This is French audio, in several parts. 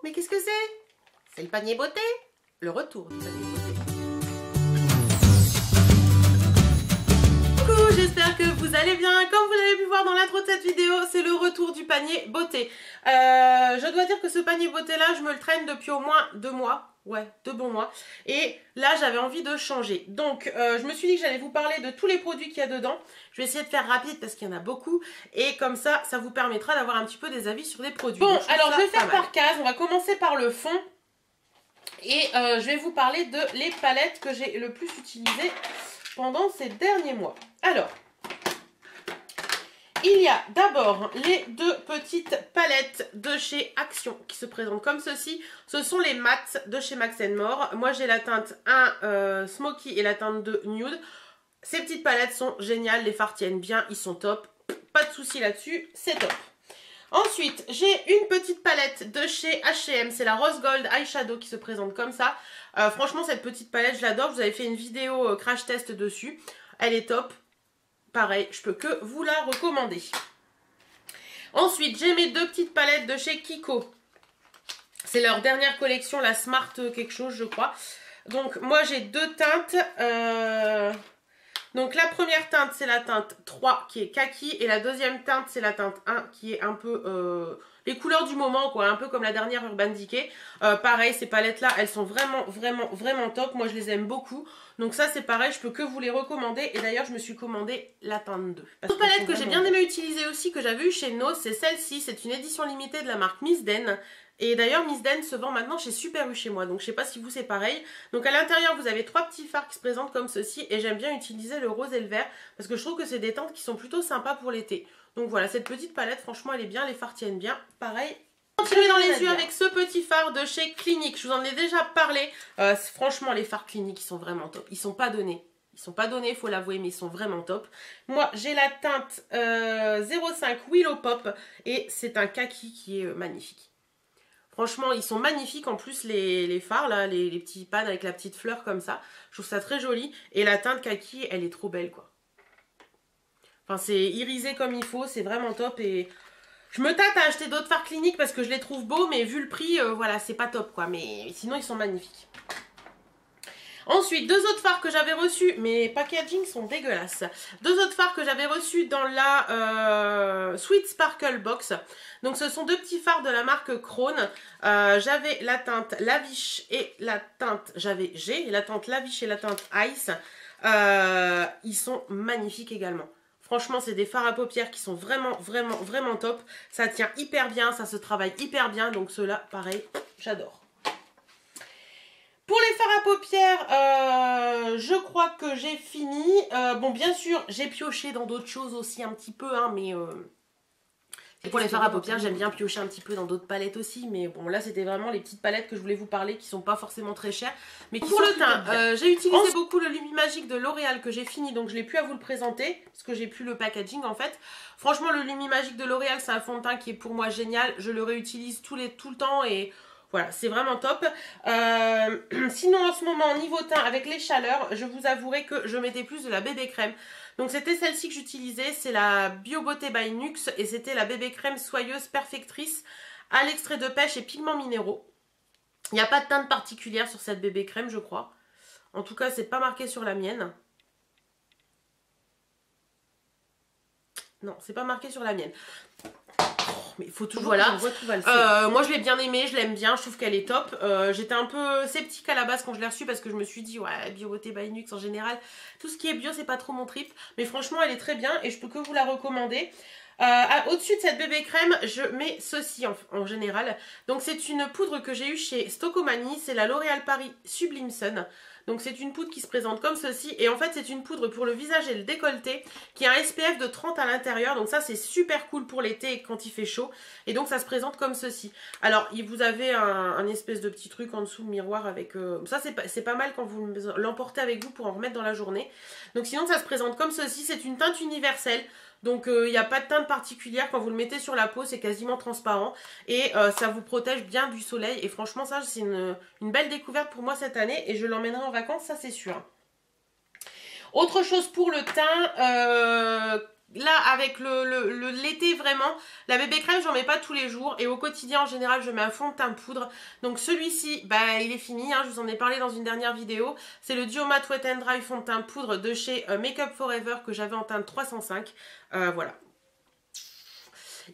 Mais qu'est-ce que c'est? C'est le panier beauté. Le retour du panier beauté. Coucou, j'espère que vous allez bien. Comme vous l'avez pu voir dans l'intro de cette vidéo, c'est le retour du panier beauté. Je dois dire que ce panier beauté là, je me le traîne depuis au moins 2 mois. Ouais, 2 bons mois. Et là, j'avais envie de changer. Donc, je me suis dit que j'allais vous parler de tous les produits qu'il y a dedans. Je vais essayer de faire rapide parce qu'il y en a beaucoup. Et comme ça, ça vous permettra d'avoir un petit peu des avis sur les produits. Bon, alors je vais faire par case. On va commencer par le fond. Et je vais vous parler de les palettes que j'ai le plus utilisées pendant ces derniers mois. Alors, il y a d'abord les 2 petites palettes de chez Action qui se présentent comme ceci. Ce sont les mats de chez Max More. Moi j'ai la teinte 1 Smoky et la teinte 2 Nude. Ces petites palettes sont géniales, les fards tiennent bien, ils sont top. Pas de souci là-dessus, c'est top. Ensuite, j'ai une petite palette de chez H&M, c'est la Rose Gold Eyeshadow qui se présente comme ça. Franchement, cette petite palette, je l'adore. Je vous avais fait une vidéo crash test dessus. Elle est top. Pareil, je peux que vous la recommander. Ensuite, j'ai mes 2 petites palettes de chez Kiko. C'est leur dernière collection, la Smart quelque chose, je crois. Donc, moi, j'ai 2 teintes. Donc, la première teinte, c'est la teinte 3 qui est kaki. Et la deuxième teinte, c'est la teinte 1 qui est un peu... les couleurs du moment, quoi. Un peu comme la dernière Urban Decay. Pareil, ces palettes-là, elles sont vraiment top. Moi, je les aime beaucoup. Donc ça, c'est pareil, je peux que vous les recommander. Et d'ailleurs, je me suis commandé la teinte 2. Une palette que j'ai bien aimé utiliser aussi, que j'avais eu chez No, c'est celle-ci. C'est une édition limitée de la marque Miss Den. Et d'ailleurs, Miss Den se vend maintenant chez Super U chez moi. Donc, je sais pas si vous, c'est pareil. Donc, à l'intérieur, vous avez 3 petits fards qui se présentent comme ceci. Et j'aime bien utiliser le rose et le vert. Parce que je trouve que c'est des teintes qui sont plutôt sympas pour l'été. Donc, voilà, cette petite palette, franchement, elle est bien. Les fards tiennent bien. Pareil. Continuez dans les yeux avec ce petit fard de chez Clinique. Je vous en ai déjà parlé. Franchement, les fards Clinique, ils sont vraiment top. Ils sont pas donnés. Ils sont pas donnés, il faut l'avouer, mais ils sont vraiment top. Moi, j'ai la teinte 05 Willow Pop. Et c'est un kaki qui est magnifique. Franchement, ils sont magnifiques. En plus, les fards, là, les petits pads avec la petite fleur comme ça. Je trouve ça très joli. Et la teinte kaki, elle est trop belle, quoi. Enfin, c'est irisé comme il faut. C'est vraiment top. Et je me tâte à acheter d'autres fards Clinique parce que je les trouve beaux. Mais vu le prix, voilà, c'est pas top, quoi. Mais sinon, ils sont magnifiques. Ensuite, 2 autres fards que j'avais reçus. Mes packaging sont dégueulasses. 2 autres fards que j'avais reçus dans la Sweet Sparkle Box. Donc, ce sont 2 petits fards de la marque Krone. J'avais la teinte Lavish et la teinte... J'ai la teinte Lavish et la teinte Ice. Ils sont magnifiques également. Franchement, c'est des fards à paupières qui sont vraiment top. Ça tient hyper bien, ça se travaille hyper bien. Donc, ceux-là, pareil, j'adore. Pour les fards à paupières, je crois que j'ai fini. Bon, bien sûr, j'ai pioché dans d'autres choses aussi un petit peu, hein, mais... Et pour les fards à paupières, j'aime bien piocher un petit peu dans d'autres palettes aussi. Mais bon, là, c'était vraiment les petites palettes que je voulais vous parler, qui sont pas forcément très chères. Mais qui pour le teint, j'ai utilisé beaucoup le Lumi-Magique de L'Oréal que j'ai fini, donc je l'ai plus à vous le présenter, parce que j'ai plus le packaging, en fait. Franchement, le Lumi-Magique de L'Oréal, c'est un fond de teint qui est pour moi génial. Je le réutilise tout le temps et... Voilà, c'est vraiment top. Sinon, en ce moment, niveau teint, avec les chaleurs, je vous avouerai que je mettais plus de la bébé crème. Donc, c'était celle-ci que j'utilisais. C'est la Bio Beauté by Nuxe. Et c'était la bébé crème soyeuse perfectrice à l'extrait de pêche et pigments minéraux. Il n'y a pas de teinte particulière sur cette bébé crème, je crois. En tout cas, c'est pas marqué sur la mienne. Non, c'est pas marqué sur la mienne. Mais il faut toujours voilà. Moi je l'ai bien aimée, je l'aime bien, je trouve qu'elle est top. J'étais un peu sceptique à la base quand je l'ai reçue parce que je me suis dit ouais, Bio Beauté by Nuxe en général, tout ce qui est bio c'est pas trop mon trip. Mais franchement elle est très bien et je peux que vous la recommander. Au-dessus de cette bébé crème, je mets ceci en général. Donc c'est une poudre que j'ai eue chez Stocomanie, c'est la L'Oréal Paris Sublime Sun. Donc c'est une poudre qui se présente comme ceci. Et en fait c'est une poudre pour le visage et le décolleté qui a un SPF de 30 à l'intérieur. Donc ça c'est super cool pour l'été quand il fait chaud. Et donc ça se présente comme ceci. Alors vous avez un espèce de petit truc en dessous le miroir avec... ça c'est pas mal quand vous l'emportez avec vous pour en remettre dans la journée. Donc sinon ça se présente comme ceci. C'est une teinte universelle. Donc il n'y a pas de teinte particulière, quand vous le mettez sur la peau c'est quasiment transparent et ça vous protège bien du soleil et franchement ça c'est une belle découverte pour moi cette année et je l'emmènerai en vacances, ça c'est sûr. Autre chose pour le teint, là, avec l'été, vraiment, la bébé crème, j'en mets pas tous les jours. Et au quotidien, en général, je mets un fond de teint poudre. Donc celui-ci, bah, il est fini. Hein, je vous en ai parlé dans une dernière vidéo. C'est le Duo Matte Wet n Dry fond de teint poudre de chez Make Up For Ever que j'avais en teinte 305. Voilà.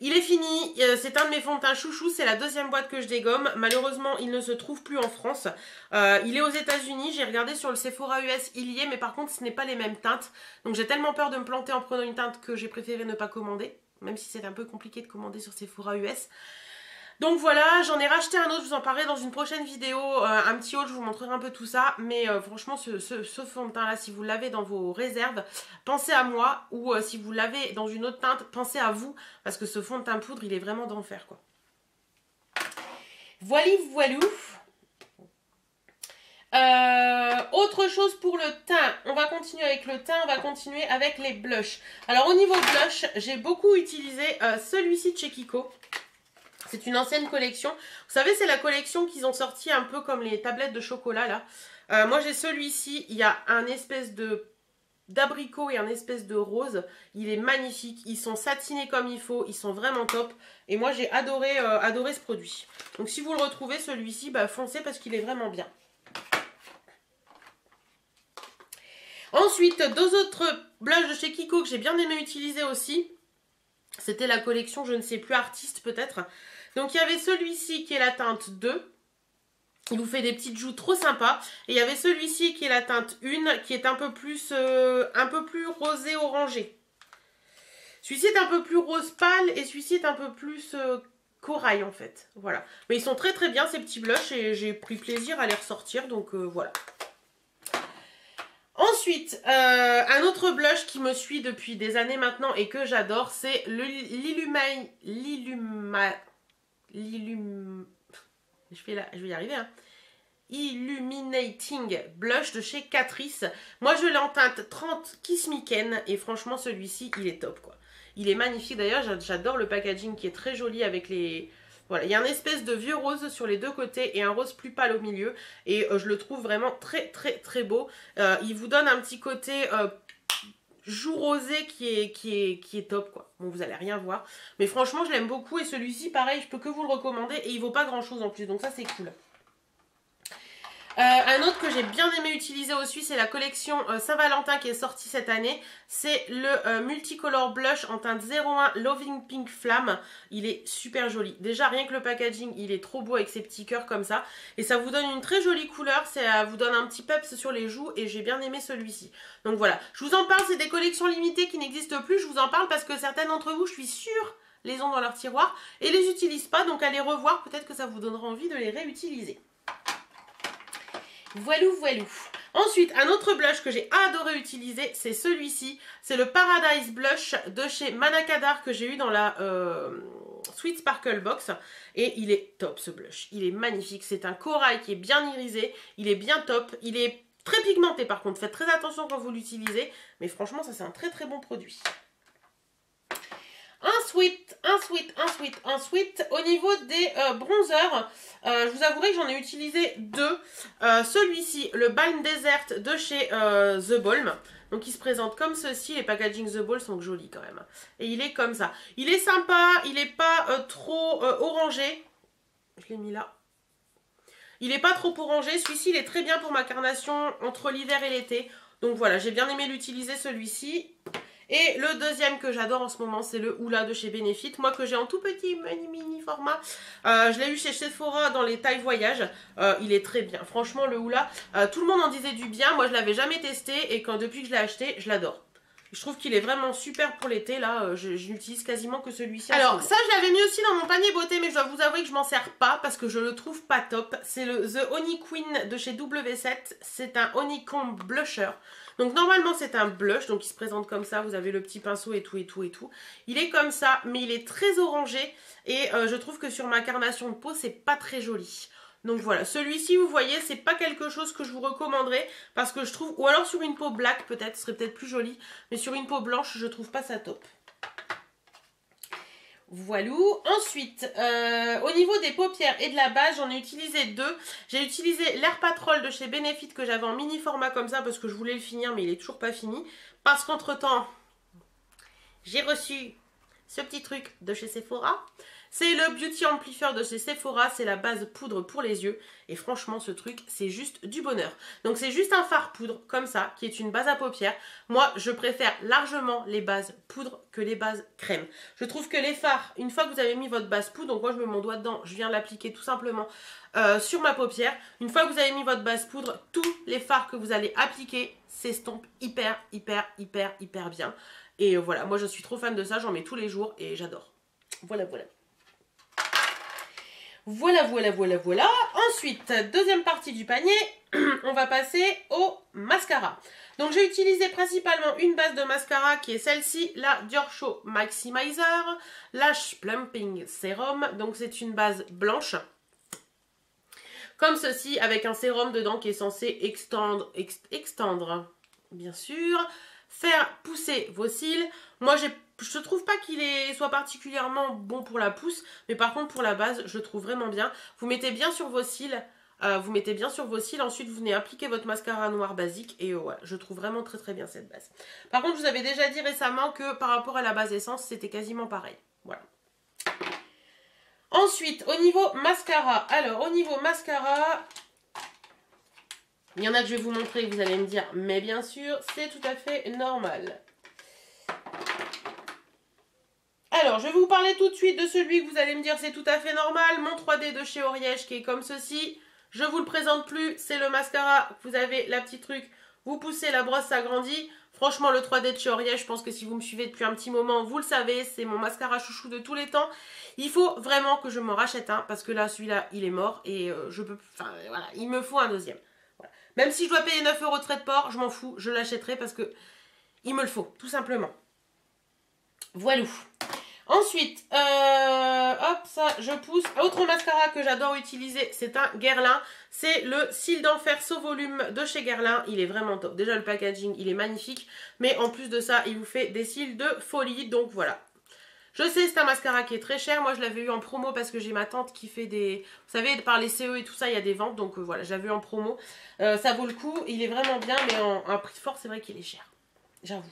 Il est fini, c'est un de mes fonds de teint chouchou, c'est la deuxième boîte que je dégomme. Malheureusement, il ne se trouve plus en France. Il est aux États-Unis, j'ai regardé sur le Sephora US, il y est, mais par contre, ce n'est pas les mêmes teintes. Donc j'ai tellement peur de me planter en prenant une teinte que j'ai préféré ne pas commander, même si c'est un peu compliqué de commander sur Sephora US. Donc voilà, j'en ai racheté un autre, je vous en parlerai dans une prochaine vidéo, un petit haul, je vous montrerai un peu tout ça. Mais franchement, ce fond de teint là, si vous l'avez dans vos réserves, pensez à moi. Ou si vous l'avez dans une autre teinte, pensez à vous. Parce que ce fond de teint poudre, il est vraiment d'enfer quoi. Voilou. Autre chose pour le teint, on va continuer avec le teint, on va continuer avec les blushs. Alors au niveau blush, j'ai beaucoup utilisé celui-ci de chez Kiko. C'est une ancienne collection. Vous savez, c'est la collection qu'ils ont sorti un peu comme les tablettes de chocolat là. Moi j'ai celui-ci, il y a un espèce d'abricot et un espèce de rose. Il est magnifique, ils sont satinés comme il faut, ils sont vraiment top. Et moi j'ai adoré ce produit. Donc si vous le retrouvez celui-ci, bah, foncez parce qu'il est vraiment bien. Ensuite, deux autres blushs de chez Kiko que j'ai bien aimé utiliser aussi. C'était la collection, je ne sais plus, artiste peut-être. Donc il y avait celui-ci qui est la teinte 2. Il vous fait des petites joues trop sympas. Et il y avait celui-ci qui est la teinte 1, qui est un peu plus rosé orangé. Celui-ci est un peu plus rose pâle et celui-ci est un peu plus corail en fait. Voilà. Mais ils sont très très bien ces petits blushs et j'ai pris plaisir à les ressortir. Donc voilà. Ensuite, un autre blush qui me suit depuis des années maintenant et que j'adore, c'est je vais y arriver, hein. Illuminating Blush de chez Catrice. Moi, je l'ai en teinte 30 Kiss Me Ken et franchement, celui-ci, il est top, quoi. Il est magnifique. D'ailleurs, j'adore le packaging qui est très joli avec les... Voilà, il y a un espèce de vieux rose sur les deux côtés et un rose plus pâle au milieu. Et je le trouve vraiment très, très, très beau. Il vous donne un petit côté... joue rosé qui est top quoi. Bon, vous allez rien voir, mais franchement je l'aime beaucoup et celui-ci pareil, je peux que vous le recommander et il vaut pas grand chose en plus, donc ça c'est cool. Un autre que j'ai bien aimé utiliser aussi, c'est la collection Saint-Valentin qui est sortie cette année. C'est le Multicolor Blush en teinte 01 Loving Pink Flamme. Il est super joli. Déjà, rien que le packaging, il est trop beau avec ses petits cœurs comme ça. Et ça vous donne une très jolie couleur. Ça vous donne un petit peps sur les joues et j'ai bien aimé celui-ci. Donc voilà, je vous en parle, c'est des collections limitées qui n'existent plus. Je vous en parle parce que certaines d'entre vous, je suis sûre, les ont dans leur tiroir et les utilisent pas. Donc allez revoir, peut-être que ça vous donnera envie de les réutiliser. Voilou. Ensuite, un autre blush que j'ai adoré utiliser, c'est celui-ci. C'est le Paradise Blush de chez Manakadar que j'ai eu dans la Sweet Sparkle Box. Et il est top ce blush. Il est magnifique. C'est un corail qui est bien irisé. Il est bien top. Il est très pigmenté par contre. Faites très attention quand vous l'utilisez. Mais franchement, ça c'est un très très bon produit. Ensuite, au niveau des bronzers, je vous avouerai que j'en ai utilisé deux. Celui-ci, le Balm Desert de chez The Balm. Donc il se présente comme ceci, les packaging The Balm sont jolis quand même. Et il est comme ça. Il est sympa, il n'est pas trop orangé. Je l'ai mis là. Il n'est pas trop orangé, celui-ci il est très bien pour ma carnation entre l'hiver et l'été. Donc voilà, j'ai bien aimé l'utiliser celui-ci. Et le deuxième que j'adore en ce moment, c'est le Hoola de chez Benefit. Moi que j'ai en tout petit mini format. Je l'ai eu chez Sephora dans les tailles voyage. Il est très bien. Franchement, le Hoola, tout le monde en disait du bien. Moi, je l'avais jamais testé et depuis que je l'ai acheté, je l'adore. Je trouve qu'il est vraiment super pour l'été. Là, je n'utilise quasiment que celui-ci. Alors, ça, je l'avais mis aussi dans mon panier beauté, mais je dois vous avouer que je m'en sers pas parce que je le trouve pas top. C'est le The Honey Queen de chez W7. C'est un honeycomb blusher. Donc normalement c'est un blush, donc il se présente comme ça, vous avez le petit pinceau et tout. Il est comme ça, mais il est très orangé et je trouve que sur ma carnation de peau c'est pas très joli. Donc voilà, celui-ci vous voyez c'est pas quelque chose que je vous recommanderais parce que je trouve, ou alors sur une peau black peut-être, ce serait peut-être plus joli, mais sur une peau blanche je trouve pas ça top. Voilà. Ensuite, au niveau des paupières et de la base, j'en ai utilisé deux. J'ai utilisé l'Air Patrol de chez Benefit que j'avais en mini format comme ça parce que je voulais le finir mais il est toujours pas fini. Parce qu'entre temps, j'ai reçu ce petit truc de chez Sephora. C'est le Beauty Amplifier de chez Sephora, c'est la base poudre pour les yeux. Et franchement, ce truc, c'est juste du bonheur. Donc c'est juste un fard poudre, comme ça, qui est une base à paupières. Moi, je préfère largement les bases poudre que les bases crème. Je trouve que les fards, une fois que vous avez mis votre base poudre, donc moi je mets mon doigt dedans, je viens l'appliquer tout simplement sur ma paupière. Une fois que vous avez mis votre base poudre, tous les fards que vous allez appliquer s'estompent hyper bien. Et voilà, moi je suis trop fan de ça, j'en mets tous les jours et j'adore. Voilà. Voilà. Ensuite, deuxième partie du panier, on va passer au mascara. Donc j'ai utilisé principalement une base de mascara qui est celle-ci, la Dior Show Maximizer Lash Plumping Serum. Donc c'est une base blanche, comme ceci, avec un sérum dedans qui est censé extendre, bien sûr, faire pousser vos cils. Moi je trouve pas qu'il soit particulièrement bon pour la pousse, mais par contre pour la base je trouve vraiment bien. Vous mettez bien sur vos cils, ensuite vous venez appliquer votre mascara noir basique et ouais, je trouve vraiment très bien cette base. Par contre je vous avais déjà dit récemment que par rapport à la base essence c'était quasiment pareil, voilà. Ensuite au niveau mascara, alors au niveau mascara, il y en a que je vais vous montrer, vous allez me dire mais bien sûr c'est tout à fait normal. Alors, je vais vous parler tout de suite de celui que vous allez me dire c'est tout à fait normal, mon 3D de chez Oriège qui est comme ceci. Je vous le présente plus, c'est le mascara, vous avez la petite truc, vous poussez, la brosse s'agrandit. Franchement, le 3D de chez Oriège, je pense que si vous me suivez depuis un petit moment, vous le savez, c'est mon mascara chouchou de tous les temps. Il faut vraiment que je m'en rachète un, parce que là, celui-là, il est mort et voilà, il me faut un deuxième. Voilà. Même si je dois payer 9 € de frais de port, je m'en fous, je l'achèterai parce que il me le faut, tout simplement. Voilà. Ensuite, hop, ça, je pousse. Autre mascara que j'adore utiliser, c'est un Guerlain. C'est le Cils d'Enfer So Volume de chez Guerlain. Il est vraiment top. Déjà, le packaging, il est magnifique. Mais en plus de ça, il vous fait des cils de folie. Donc voilà. Je sais, c'est un mascara qui est très cher. Moi, je l'avais eu en promo parce que j'ai ma tante qui fait des... Vous savez, par les CE et tout ça, il y a des ventes. Donc voilà, je l'avais eu en promo. Ça vaut le coup. Il est vraiment bien, mais en un prix fort, c'est vrai qu'il est cher. J'avoue.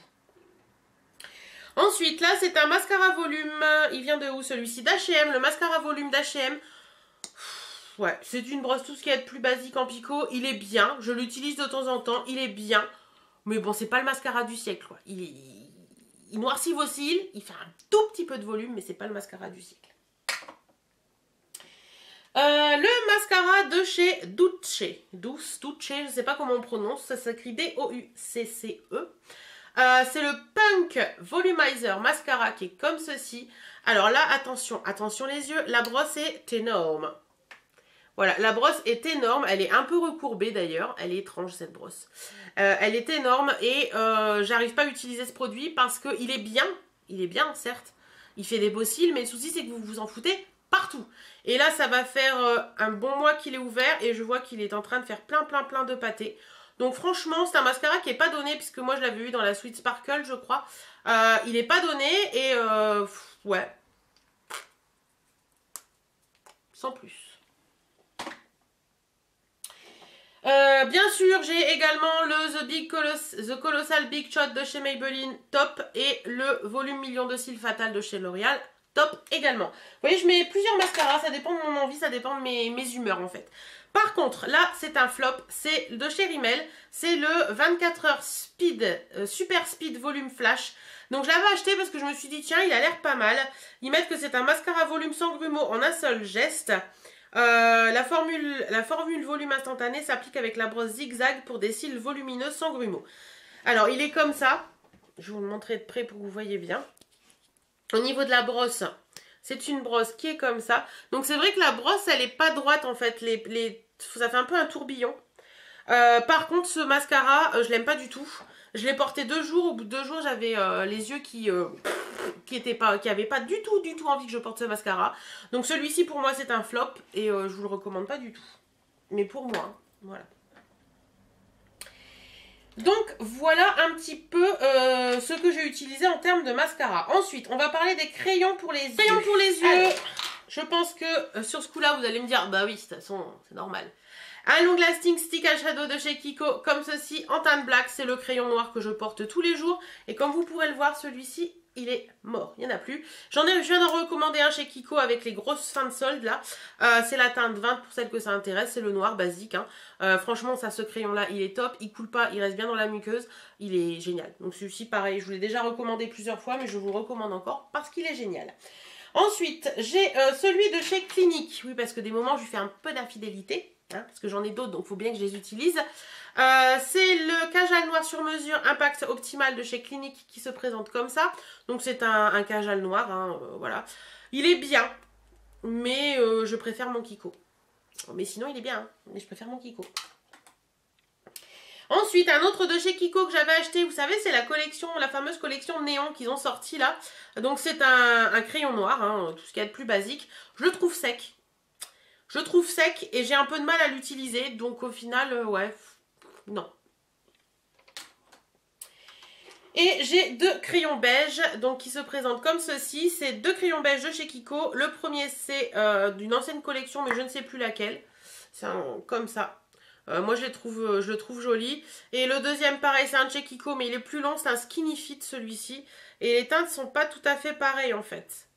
Ensuite, là, c'est un mascara volume. Il vient de où celui-ci? D'H&M. Le mascara volume d'H&M. Ouais, c'est une brosse tout ce qui est plus basique en picot. Il est bien. Je l'utilise de temps en temps. Il est bien. Mais bon, c'est pas le mascara du siècle, quoi. Il noircit vos cils. Il fait un tout petit peu de volume, mais c'est pas le mascara du siècle. Le mascara de chez Douce, je sais pas comment on prononce. Ça s'écrit D-O-U-C-C-E. C'est le Punk Volumizer Mascara qui est comme ceci. Alors là, attention les yeux, la brosse est énorme. Voilà, la brosse est énorme, elle est un peu recourbée d'ailleurs, elle est étrange cette brosse. Elle est énorme et j'arrive pas à utiliser ce produit parce qu'il est bien certes, il fait des beaux cils, mais le souci c'est que vous vous en foutez partout. Et là, ça va faire un bon mois qu'il est ouvert et je vois qu'il est en train de faire plein de pâtés. Donc franchement, c'est un mascara qui n'est pas donné, puisque moi je l'avais eu dans la Sweet Sparkle, je crois. Il n'est pas donné et ouais. Sans plus. Bien sûr, j'ai également le The Colossal Big Shot de chez Maybelline, top. Et le Volume Million de Cils Fatal de chez L'Oréal, top également. Vous voyez, je mets plusieurs mascaras, ça dépend de mon envie, ça dépend de mes humeurs en fait. Par contre, là, c'est un flop, c'est de chez Rimmel, c'est le 24h Super Speed Volume Flash. Donc je l'avais acheté parce que je me suis dit, tiens, il a l'air pas mal. Ils mettent que c'est un mascara volume sans grumeaux en un seul geste. La formule volume instantané s'applique avec la brosse zigzag pour des cils volumineux sans grumeaux. Alors, il est comme ça. Je vais vous le montrer de près pour que vous voyez bien. Au niveau de la brosse, c'est une brosse qui est comme ça. Donc c'est vrai que la brosse, elle n'est pas droite en fait. Ça fait un peu un tourbillon. Par contre, ce mascara, je l'aime pas du tout. Je l'ai porté 2 jours. Au bout de 2 jours, j'avais les yeux qui n'avaient pas du tout envie que je porte ce mascara. Donc celui-ci, pour moi, c'est un flop. Et je vous le recommande pas du tout. Mais pour moi, voilà. Donc voilà un petit peu ce que j'ai utilisé en termes de mascara. Ensuite, on va parler des crayons pour les yeux. Crayons pour les yeux. Alors, je pense que sur ce coup-là, vous allez me dire, bah oui, de toute façon, c'est normal. Un Long Lasting Stick Eyeshadow de chez Kiko, comme ceci, en teinte black. C'est le crayon noir que je porte tous les jours. Et comme vous pourrez le voir, celui-ci il est mort, il n'y en a plus. Je viens d'en recommander un chez Kiko avec les grosses fins de solde là. C'est la teinte 20 pour celles que ça intéresse, c'est le noir basique. Hein. Franchement, ça, ce crayon là, il est top, il coule pas, il reste bien dans la muqueuse, il est génial. Donc celui-ci, pareil, je vous l'ai déjà recommandé plusieurs fois, mais je vous le recommande encore parce qu'il est génial. Ensuite, j'ai celui de chez Clinique. Oui, parce que des moments, je lui fais un peu d'infidélité. Hein, parce que j'en ai d'autres, donc il faut bien que je les utilise. C'est le Kajal noir sur mesure Impact Optimal de chez Clinique qui se présente comme ça. Donc c'est un Kajal noir, hein, voilà. Il est bien, mais je préfère mon Kiko. Mais sinon, il est bien, hein, mais je préfère mon Kiko. Ensuite, un autre de chez Kiko que j'avais acheté, vous savez, c'est la collection, la fameuse collection néon qu'ils ont sorti là. Donc c'est un crayon noir, hein, tout ce qu'il y a de plus basique. Je le trouve sec. Je le trouve sec et j'ai un peu de mal à l'utiliser. Donc au final, ouais, non. Et j'ai deux crayons beige, donc qui se présentent comme ceci. C'est deux crayons beige de chez Kiko. Le premier, c'est d'une ancienne collection, mais je ne sais plus laquelle. C'est comme ça. Moi, je le trouve joli. Et le deuxième, pareil, c'est un de chez Kiko, mais il est plus long. C'est un skinny fit, celui-ci. Et les teintes sont pas tout à fait pareilles, en fait.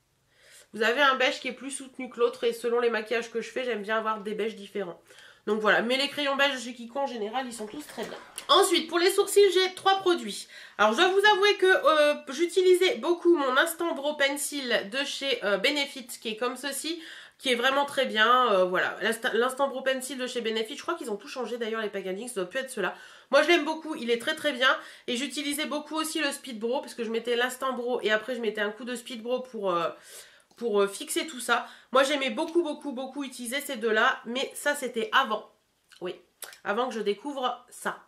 Vous avez un beige qui est plus soutenu que l'autre. Et selon les maquillages que je fais, j'aime bien avoir des beiges différents. Donc voilà, mais les crayons beige de chez Kiko, en général, ils sont tous très bien. Ensuite, pour les sourcils, j'ai 3 produits. Alors, je dois vous avouer que j'utilisais beaucoup mon Instant Brow Pencil de chez Benefit, qui est comme ceci, qui est vraiment très bien. Voilà, l'Instant Brow Pencil de chez Benefit, je crois qu'ils ont tout changé d'ailleurs, les packaging, ça doit plus être ceux-là. Moi, je l'aime beaucoup, il est très très bien. Et j'utilisais beaucoup aussi le Speed Brow, parce que je mettais l'Instant Brow et après, je mettais un coup de Speed Brow pour fixer tout ça. Moi, j'aimais beaucoup utiliser ces deux-là, mais ça, c'était avant. Oui, avant que je découvre ça.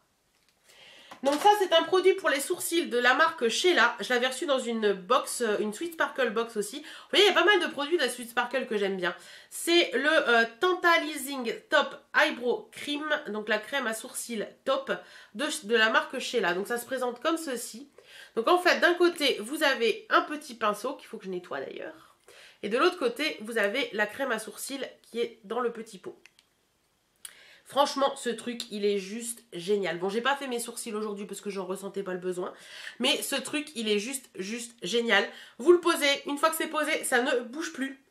Donc ça, c'est un produit pour les sourcils de la marque Sheila. Je l'avais reçu dans une box, une Sweet Sparkle box aussi. Vous voyez, il y a pas mal de produits de la Sweet Sparkle que j'aime bien. C'est le Tantalizing Top Eyebrow Cream, donc la crème à sourcils top de la marque Sheila. Donc ça se présente comme ceci. Donc en fait, d'un côté, vous avez un petit pinceau qu'il faut que je nettoie d'ailleurs. Et de l'autre côté, vous avez la crème à sourcils qui est dans le petit pot. Franchement, ce truc, il est juste génial. Bon, j'ai pas fait mes sourcils aujourd'hui parce que j'en ressentais pas le besoin. Mais ce truc, il est juste génial. Vous le posez, une fois que c'est posé, ça ne bouge plus.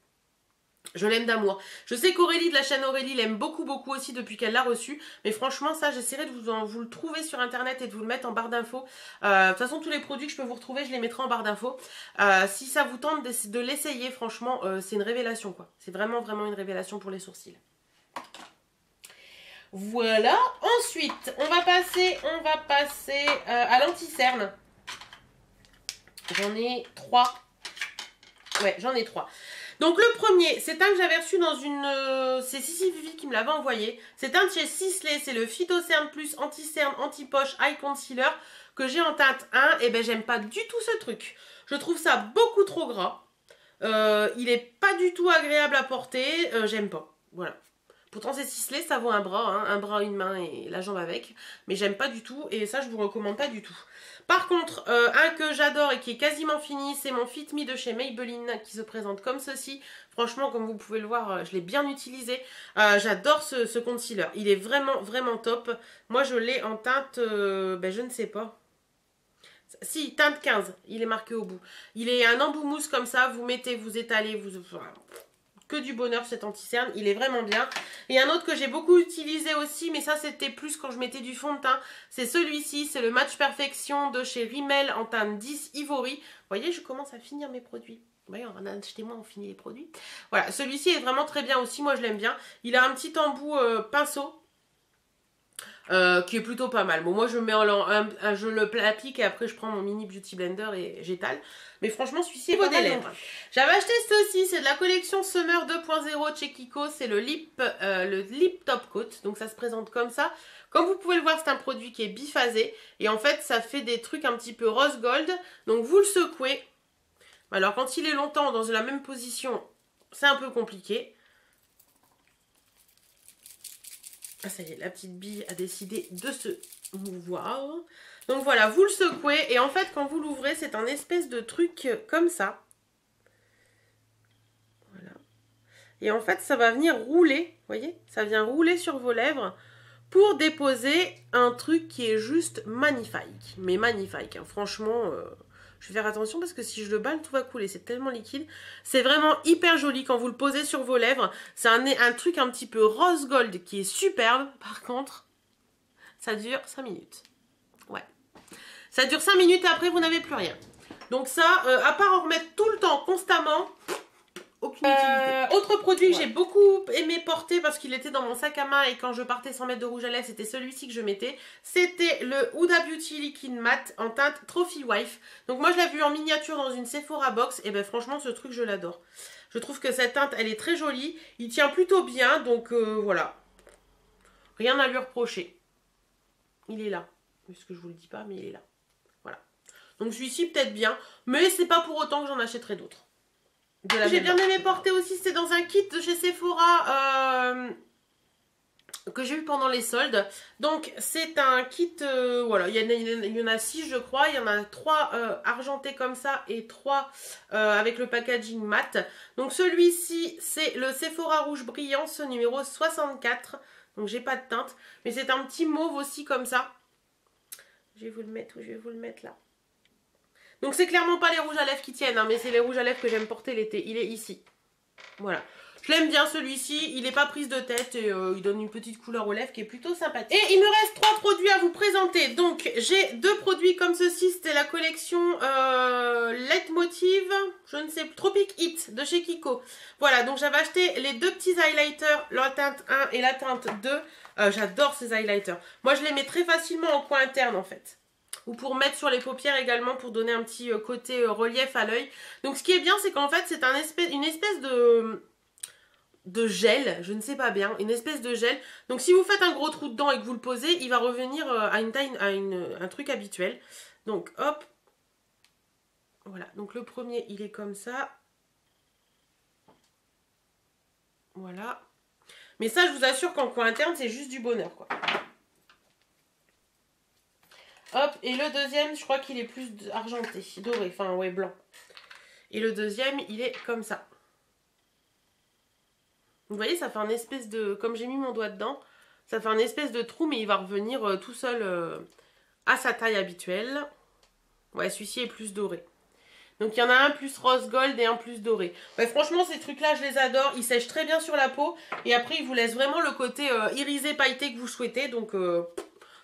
Je l'aime d'amour. Je sais qu'Aurélie de la chaîne Aurélie l'aime beaucoup aussi depuis qu'elle l'a reçu. Mais franchement, ça, j'essaierai de vous le trouver sur internet et de vous le mettre en barre d'infos. De toute façon, tous les produits que je peux vous retrouver, je les mettrai en barre d'infos. Si ça vous tente de l'essayer, franchement, c'est une révélation, quoi. C'est vraiment une révélation pour les sourcils. Voilà. Ensuite, on va passer à l'anti-cerne. J'en ai 3. Ouais, j'en ai 3. Donc le premier, c'est un que j'avais reçu dans une... c'est Sissi Vivi qui me l'avait envoyé. C'est un de chez Sisley, c'est le Phytocerne Plus Anti-Cerne Anti-Poche Eye Concealer que j'ai en teinte 1. Et ben j'aime pas du tout ce truc. Je trouve ça beaucoup trop gras. Il est pas du tout agréable à porter. J'aime pas. Voilà. Pourtant c'est Sisley, ça vaut un bras, une main et la jambe avec. Mais j'aime pas du tout et ça je vous recommande pas du tout. Par contre, un que j'adore et qui est quasiment fini, c'est mon Fit Me de chez Maybelline qui se présente comme ceci. Franchement, comme vous pouvez le voir, je l'ai bien utilisé. J'adore ce concealer. Il est vraiment top. Moi je l'ai en teinte, je ne sais pas. Si, teinte 15, il est marqué au bout. Il est un embout mousse comme ça, vous mettez, vous étalez, vous... Que du bonheur cet anti-cerne, il est vraiment bien. Et un autre que j'ai beaucoup utilisé aussi, mais ça c'était plus quand je mettais du fond de teint, c'est celui-ci, c'est le Match Perfection de chez Rimmel en teinte 10 Ivory. Vous voyez, je commence à finir mes produits. Vous voyez, achetez-moi, on finit les produits. Voilà, celui-ci est vraiment très bien aussi, moi je l'aime bien. Il a un petit embout pinceau. Qui est plutôt pas mal. Bon, moi je mets je l'applique et après je prends mon mini beauty blender et j'étale. Mais franchement, celui-ci est pas mal. J'avais acheté ceci, c'est de la collection Summer 2.0 chez Kiko. C'est le lip top coat. Donc ça se présente comme ça. Comme vous pouvez le voir, c'est un produit qui est biphasé. Et en fait, ça fait des trucs un petit peu rose gold. Donc vous le secouez. Alors quand il est longtemps dans la même position, c'est un peu compliqué. Ah, ça y est, la petite bille a décidé de se mouvoir. Donc voilà, vous le secouez et en fait, quand vous l'ouvrez, c'est un espèce de truc comme ça. Voilà. Et en fait, ça va venir rouler, vous voyez? Ça vient rouler sur vos lèvres pour déposer un truc qui est juste magnifique. Mais magnifique, hein. Franchement, Je vais faire attention parce que si je le balle, tout va couler. C'est tellement liquide. C'est vraiment hyper joli quand vous le posez sur vos lèvres. C'est un truc un petit peu rose gold qui est superbe. Par contre, ça dure 5 minutes. Ouais. Ça dure 5 minutes et après, vous n'avez plus rien. Donc ça, à part en remettre tout le temps, constamment... aucune utilité. Autre produit que j'ai beaucoup aimé porter parce qu'il était dans mon sac à main et quand je partais sans mettre de rouge à lèvres, c'était celui-ci que je mettais. C'était le Huda Beauty Liquid Matte en teinte Trophy Wife. Donc moi je l'ai vu en miniature dans une Sephora box et ben franchement ce truc je l'adore. Je trouve que cette teinte elle est très jolie. Il tient plutôt bien donc voilà. Rien à lui reprocher. Il est là. Parce que je vous le dis pas mais il est là. Voilà. Donc celui-ci peut-être bien mais c'est pas pour autant que j'en achèterai d'autres. J'ai bien aimé porter aussi, c'est dans un kit de chez Sephora que j'ai eu pendant les soldes. Donc c'est un kit, voilà, il y en a 6 je crois, il y en a 3 argentés comme ça et 3 avec le packaging mat. Donc celui-ci c'est le Sephora rouge brillant, ce numéro 64. Donc j'ai pas de teinte, mais c'est un petit mauve aussi comme ça. Je vais vous le mettre où je vais vous le mettre là. Donc c'est clairement pas les rouges à lèvres qui tiennent, hein, mais c'est les rouges à lèvres que j'aime porter l'été. Il est ici. Voilà. Je l'aime bien celui-ci, il n'est pas prise de tête et il donne une petite couleur aux lèvres qui est plutôt sympathique. Et il me reste 3 produits à vous présenter. Donc j'ai 2 produits comme ceci, c'était la collection Leitmotiv, je ne sais plus, Tropic Heat de chez Kiko. Voilà, donc j'avais acheté les 2 petits highlighters, la teinte 1 et la teinte 2. J'adore ces highlighters. Moi je les mets très facilement en coin interne en fait. Ou pour mettre sur les paupières également pour donner un petit côté relief à l'œil. Donc ce qui est bien c'est qu'en fait c'est une espèce de gel, je ne sais pas bien, une espèce de gel. Donc si vous faites un gros trou dedans et que vous le posez, il va revenir à une taille, un truc habituel. Donc hop, voilà, donc le premier il est comme ça. Voilà. Mais ça je vous assure qu'en coin interne c'est juste du bonheur quoi. Hop, et le deuxième, je crois qu'il est plus argenté, doré, enfin ouais, blanc. Et le deuxième, il est comme ça. Vous voyez, ça fait un espèce de... Comme j'ai mis mon doigt dedans, ça fait un espèce de trou, mais il va revenir tout seul à sa taille habituelle. Ouais, celui-ci est plus doré. Donc il y en a un plus rose gold et un plus doré. Ouais, franchement, ces trucs-là, je les adore. Ils sèchent très bien sur la peau. Et après, ils vous laissent vraiment le côté irisé, pailleté que vous souhaitez. Donc...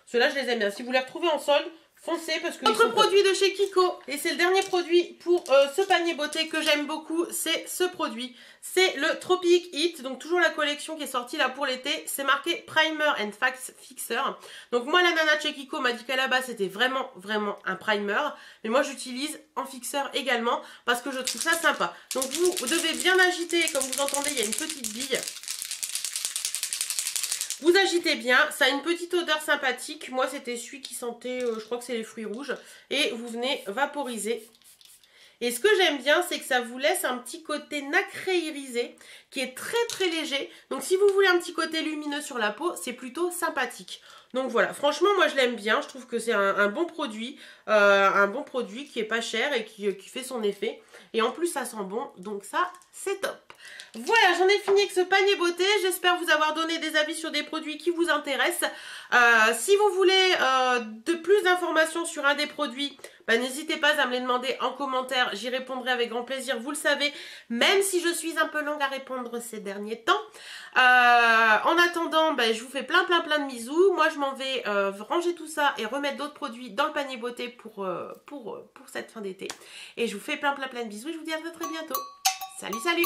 ceux-là, je les aime bien. Si vous les retrouvez en solde, foncez parce que... Autre produit de chez Kiko, et c'est le dernier produit pour ce panier beauté que j'aime beaucoup, c'est ce produit. C'est le Tropic Heat, donc toujours la collection qui est sortie là pour l'été. C'est marqué Primer and Fixer. Donc moi, la nana de chez Kiko m'a dit qu'à la base, c'était vraiment un primer. Mais moi, j'utilise en fixeur également parce que je trouve ça sympa. Donc vous devez bien agiter, comme vous entendez, il y a une petite bille. Vous agitez bien, ça a une petite odeur sympathique. Moi, c'était celui qui sentait, je crois que c'est les fruits rouges. Et vous venez vaporiser. Et ce que j'aime bien, c'est que ça vous laisse un petit côté nacré irisé qui est très léger. Donc, si vous voulez un petit côté lumineux sur la peau, c'est plutôt sympathique. Donc voilà, franchement, moi, je l'aime bien. Je trouve que c'est un bon produit. Un bon produit qui est pas cher et qui fait son effet. Et en plus, ça sent bon. Donc ça, c'est top. Voilà, j'en ai fini avec ce panier beauté. J'espère vous avoir donné des avis sur des produits qui vous intéressent. Si vous voulez de plus d'informations sur un des produits, bah, n'hésitez pas à me les demander en commentaire. J'y répondrai avec grand plaisir, vous le savez. Même si je suis un peu longue à répondre ces derniers temps. En attendant, bah, je vous fais plein de bisous. Moi, je m'en vais ranger tout ça et remettre d'autres produits dans le panier beauté pour cette fin d'été. Et je vous fais plein de bisous et je vous dis à très bientôt. Salut!